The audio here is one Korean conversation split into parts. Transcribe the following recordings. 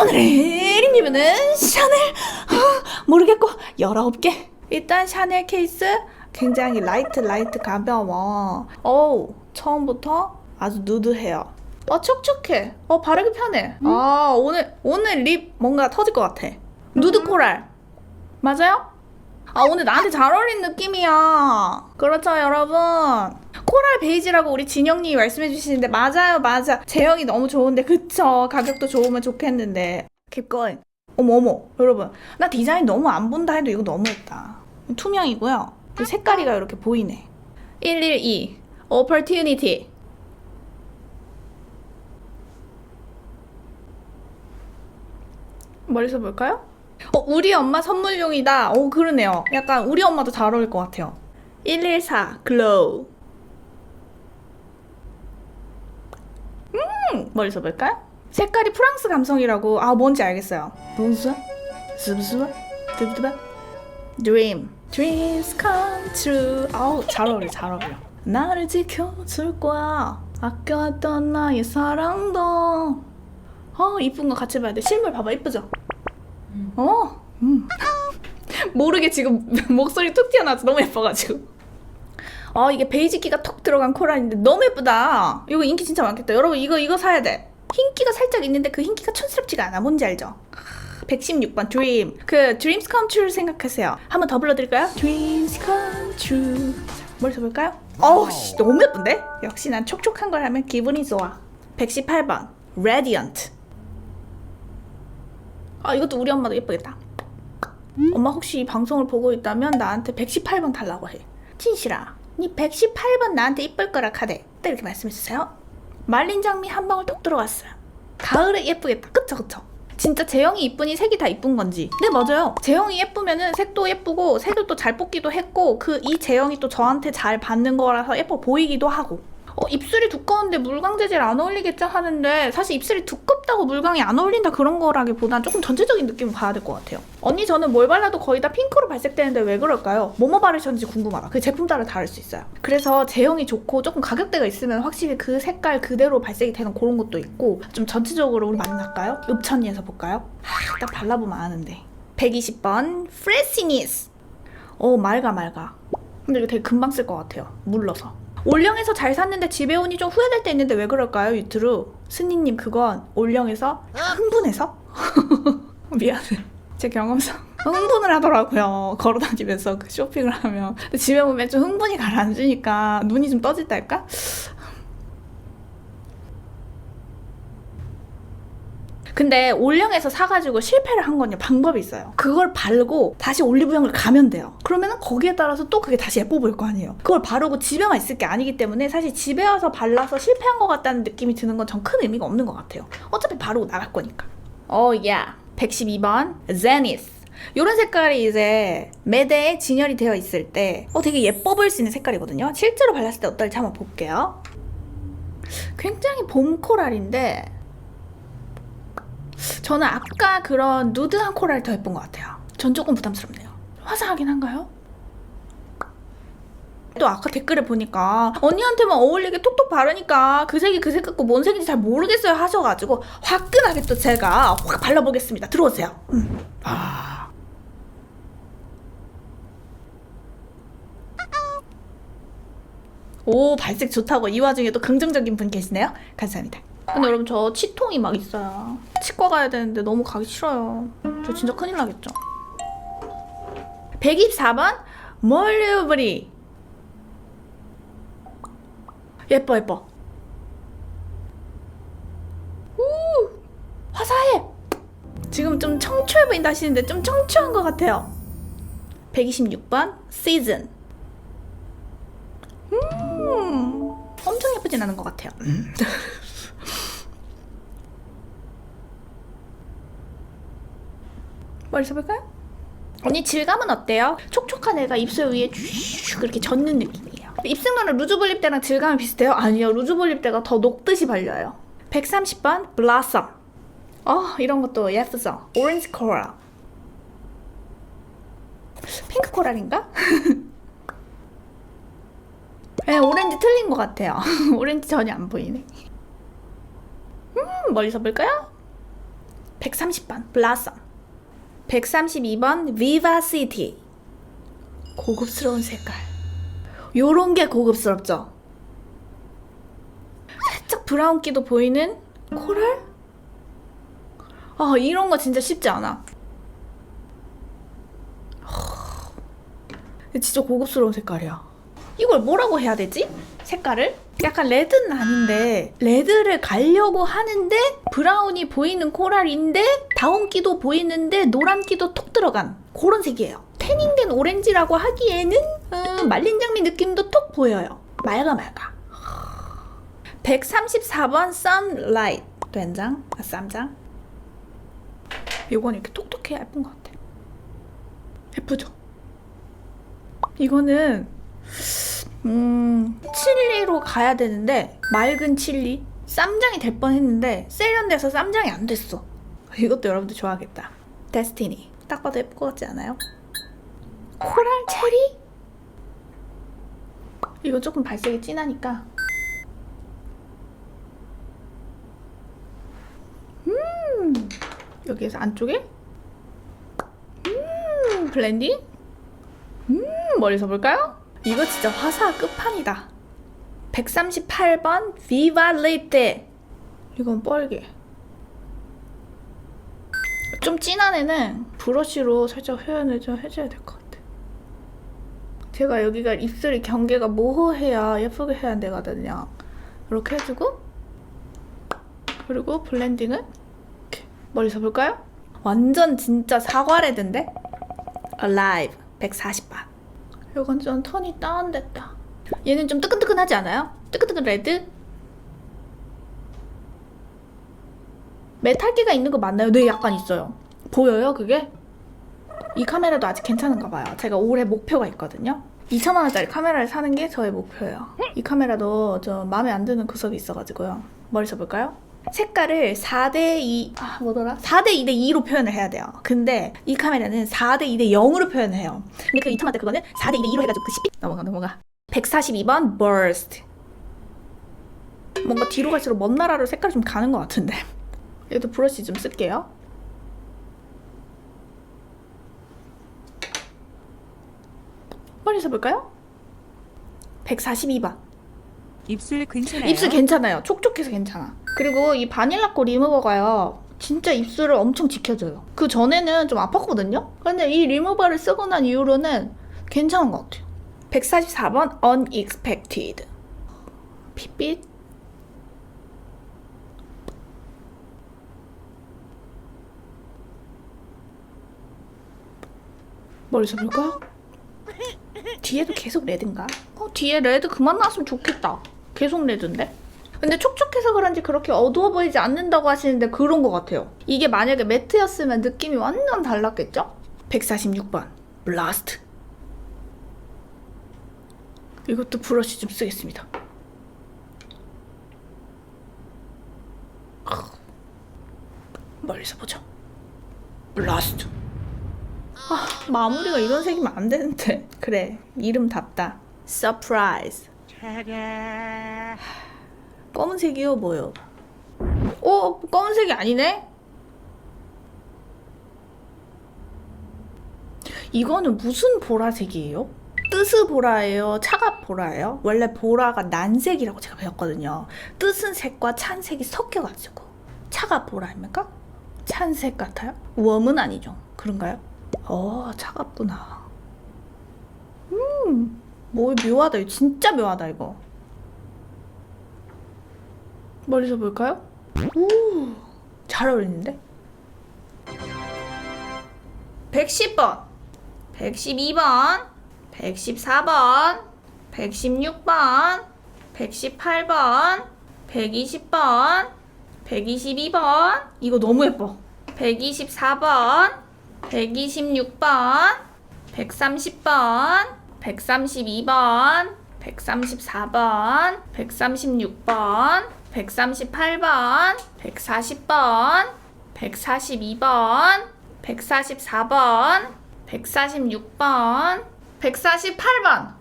오늘의 리뷰는 샤넬 모르겠고 19개. 일단 샤넬 케이스 굉장히 라이트 가벼워. 처음부터 아주 누드해요. 촉촉해. 바르기 편해. 오늘 립 뭔가 터질 것 같아. 누드 코랄 맞아요? 오늘 나한테 잘 어울리는 느낌이야. 그렇죠 여러분. 코랄 베이지라고 우리 진영님이 말씀해 주시는데 맞아요. 제형이 너무 좋은데 그쵸. 가격도 좋으면 좋겠는데. Keep going. 어머 여러분, 나 디자인 너무 안 본다 해도 이거 너무했다. 투명이고요. 색깔이가 이렇게 보이네. 112 Opportunity. 머리 써볼까요? 우리 엄마 선물용이다. 그러네요. 약간 우리 엄마도 잘 어울릴 것 같아요. 114 Glow. 머리 써볼까요? 색깔이 프랑스 감성이라고. 뭔지 알겠어요. 봉수? 스브스브? 드브드브? Dream. Dreams come true. 잘 어울려. 나를 지켜줄 거야. 아껴왔던 나의 사랑도. 이쁜 거 같이 봐야 돼. 실물 봐봐. 이쁘죠? 모르게 지금 목소리 툭 튀어나와서 너무 예뻐가지고. 이게 베이지기가 톡 들어간 코랄인데 너무 예쁘다. 이거 인기 진짜 많겠다. 여러분 이거 사야 돼. 흰기가 살짝 있는데 그 흰기가 촌스럽지가 않아. 뭔지 알죠? 116번 Dream. 그 Dreams come true 생각하세요. 한번 더 불러드릴까요? Dreams come true. 머리 써볼까요? 너무 예쁜데? 역시 난 촉촉한 걸 하면 기분이 좋아. 118번 Radiant. 이것도 우리 엄마도 예쁘겠다. 엄마 혹시 이 방송을 보고 있다면 나한테 118번 달라고 해. 진실아, 니 118번 나한테 이쁠 거라 카대. 딱 이렇게 말씀해주세요. 말린 장미 한 방울 뚝 들어갔어요. 가을에 예쁘겠다. 그쵸? 진짜 제형이 이쁘니 색이 다 이쁜 건지. 네 맞아요. 제형이 예쁘면은 색도 예쁘고 색을 또 잘 뽑기도 했고 이 제형이 또 저한테 잘 받는 거라서 예뻐 보이기도 하고. 입술이 두꺼운데 물광 재질 안 어울리겠죠 하는데 사실 입술이 두껍다고 물광이 안 어울린다 그런 거라기보단 조금 전체적인 느낌을 봐야 될 것 같아요. 언니 저는 뭘 발라도 거의 다 핑크로 발색되는데 왜 그럴까요? 뭐뭐 바르셨는지 궁금하다. 그 제품 따라 다를 수 있어요. 그래서 제형이 좋고 조금 가격대가 있으면 확실히 그 색깔 그대로 발색이 되는 그런 것도 있고. 좀 전체적으로 우리 만날까요? 읍천리에서 볼까요? 딱 발라보면 아는데. 120번 Freshness. 맑아. 근데 이거 되게 금방 쓸 것 같아요. 물러서. 올영에서 잘 샀는데 집에 오니 좀 후회될 때 있는데 왜 그럴까요? 유튜브 스니님 그건 올영에서 흥분해서? 미안해. 제 경험상 흥분을 하더라고요. 걸어다니면서 그 쇼핑을 하면. 근데 집에 오면 좀 흥분이 가라앉으니까 눈이 좀 떠질달까? 근데 올영에서 사가지고 실패를 한 건요 방법이 있어요. 그걸 바르고 다시 올리브영을 가면 돼요. 그러면은 거기에 따라서 또 그게 다시 예뻐 보일 거 아니에요. 그걸 바르고 집에만 있을 게 아니기 때문에 사실 집에 와서 발라서 실패한 것 같다는 느낌이 드는 건 전 큰 의미가 없는 것 같아요. 어차피 바르고 나갈 거니까. 112번 Zenith. 이런 색깔이 이제 매대에 진열이 되어 있을 때 되게 예뻐 보일 수 있는 색깔이거든요. 실제로 발랐을 때 어떨지 한번 볼게요. 굉장히 봄 코랄인데 저는 아까 그런 누드한 코랄이 더 예쁜 것 같아요. 전 조금 부담스럽네요. 화사하긴 한가요? 또 아까 댓글에 보니까 언니한테만 어울리게 톡톡 바르니까 그 색이 그 색 같고 뭔 색인지 잘 모르겠어요 하셔가지고 화끈하게 또 제가 확 발라보겠습니다. 들어오세요. 발색 좋다고 이 와중에 또 긍정적인 분 계시네요. 감사합니다. 근데 여러분 저 치통이 막 있어요. 치과 가야 되는데 너무 가기 싫어요. 저 진짜 큰일 나겠죠. 124번 몰류브리. 예뻐. 화사해. 지금 좀 청초해 보인다 하시는데 좀 청초한 것 같아요. 126번 시즌. 엄청 예쁘진 않은 것 같아요. 머리 써볼까요? 언니 질감은 어때요? 촉촉한 애가 입술 위에 쭉 그렇게 젖는 느낌이에요. 입술로는 루즈 볼립 때랑 질감이 비슷해요? 아니요. 루즈 볼립 때가 더 녹듯이 발려요. 130번 블라썸. 이런 것도 예쁘죠? 오렌지 코랄. 핑크 코랄인가? 네, 오렌지 틀린 것 같아요. 오렌지 전혀 안 보이네. 멀리서 볼까요? 130번 블라썸. 132번 비바시티. 고급스러운 색깔. 요런 게 고급스럽죠? 살짝 브라운기도 보이는 코랄? 아, 이런 거 진짜 쉽지 않아. 진짜 고급스러운 색깔이야. 이걸 뭐라고 해야 되지? 색깔을? 약간 레드는 아닌데 레드를 가려고 하는데 브라운이 보이는 코랄인데 다운기도 보이는데 노란기도 톡 들어간 그런 색이에요. 태닝된 오렌지라고 하기에는 말린 장미 느낌도 톡 보여요. 맑아. 134번 Sunlight. 된장? 쌈장? 이건 이렇게 톡톡해야 예쁜 것 같아. 예쁘죠? 이거는 칠리로 가야 되는데 맑은 칠리? 쌈장이 될 뻔했는데 세련돼서 쌈장이 안 됐어. 이것도 여러분들 좋아하겠다. 데스티니. 딱 봐도 예쁠 것 같지 않아요? 코랄 체리? 이거 조금 발색이 진하니까 여기에서 안쪽에 블렌딩? 멀리서 볼까요? 이거 진짜 화사 끝판이다. 138번 비바 리테. 이건 뻘게. 좀 진한 애는 브러쉬로 살짝 해줘야 될 것 같아. 제가 여기가 입술이 경계가 모호해야 예쁘게 해야 되거든요. 이렇게 해주고 그리고 블렌딩은 이렇게 멀리서 볼까요? 완전 진짜 사과 레드인데? Alive 140번. 이건 좀 톤이 다운됐다. 얘는 좀 뜨끈뜨끈하지 않아요? 뜨끈뜨끈 레드? 메탈기가 있는 거 맞나요? 네, 약간 있어요. 보여요, 그게? 이 카메라도 아직 괜찮은가 봐요. 제가 올해 목표가 있거든요. 2,000원짜리 카메라를 사는 게 저의 목표예요. 이 카메라도 좀 마음에 안 드는 구석이 있어가지고요. 멀리서 볼까요? 색깔을 4대2, 뭐더라? 4대2대 2로 표현을 해야 돼요. 근데 이 카메라는 4대2대 0으로 표현을 해요. 근데 그 2,000원대 그거는 4대2대 2로 해가지고 그 10비? 넘어가. 142번 Burst. 뭔가 뒤로 갈수록 먼 나라로 색깔이 좀 가는 것 같은데. 얘도 브러쉬 좀 쓸게요. 멀리서 볼까요? 142번. 입술 괜찮아요? 입술 괜찮아요. 촉촉해서 괜찮아. 그리고 이 바닐라코 리무버가요. 진짜 입술을 엄청 지켜줘요. 그 전에는 좀 아팠거든요? 근데 이 리무버를 쓰고 난 이후로는 괜찮은 것 같아요. 144번 Unexpected. 핏빛. 멀리서 볼까요? 뒤에도 계속 레드인가? 뒤에 레드 그만 나왔으면 좋겠다. 계속 레드인데? 근데 촉촉해서 그런지 그렇게 어두워 보이지 않는다고 하시는데 그런 것 같아요. 이게 만약에 매트였으면 느낌이 완전 달랐겠죠? 146번 블라스트. 이것도 브러쉬 좀 쓰겠습니다. 멀리서 보죠. 블라스트. 마무리가 이런 색이면 안 되는데. 그래, 이름답다. 서프라이즈. 검은색이요, 뭐요? 검은색이 아니네? 이거는 무슨 보라색이에요? 뜨스 보라예요? 차갑 보라예요? 원래 보라가 난색이라고 제가 배웠거든요. 뜨슨 색과 찬색이 섞여가지고 차갑 보라입니까? 찬색 같아요? 웜은 아니죠. 그런가요? 차갑구나. 뭐 묘하다. 이거 진짜 묘하다, 이거. 멀리서 볼까요? 잘 어울리는데? 110번 112번 114번 116번 118번 120번 122번 이거 너무 예뻐. 124번 126번 130번 132번 134번 136번 138번 140번 142번 144번 146번 148번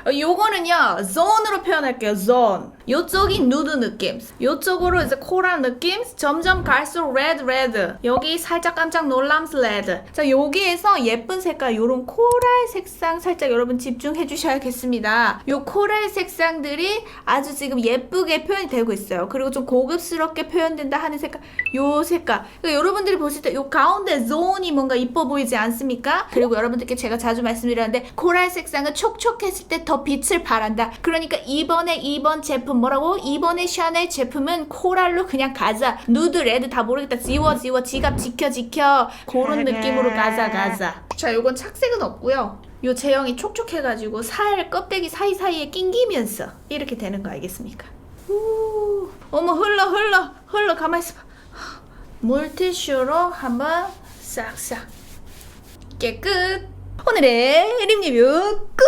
요거는요 zone으로 표현할게요. zone. 요쪽이 누드 느낌, 요쪽으로 이제 코랄 느낌. 점점 갈수록 red. 여기 살짝 깜짝 놀람스 red. 자, 여기에서 예쁜 색깔 요런 코랄 색상 살짝 여러분 집중해 주셔야겠습니다. 요 코랄 색상들이 아주 지금 예쁘게 표현이 되고 있어요. 그리고 좀 고급스럽게 표현된다 하는 색깔, 요 색깔. 그러니까 여러분들이 보실 때 요 가운데 zone이 뭔가 이뻐 보이지 않습니까? 그리고 여러분들께 제가 자주 말씀드렸는데 코랄 색상은 촉촉했을 때 더 빛을 발한다. 그러니까 이번 제품 뭐라고? 이번에 샤넬 제품은 코랄로 그냥 가자. 누드 레드 다 모르겠다. 지워 지갑 지켜 그런 느낌으로 가자. 자, 요건 착색은 없고요. 요 제형이 촉촉해가지고 살 껍데기 사이사이에 낑기면서 이렇게 되는 거 알겠습니까? 어머 흘러 가만히 있어봐. 물티슈로 한번 싹싹 깨끗. 오늘의 립 리뷰 끝.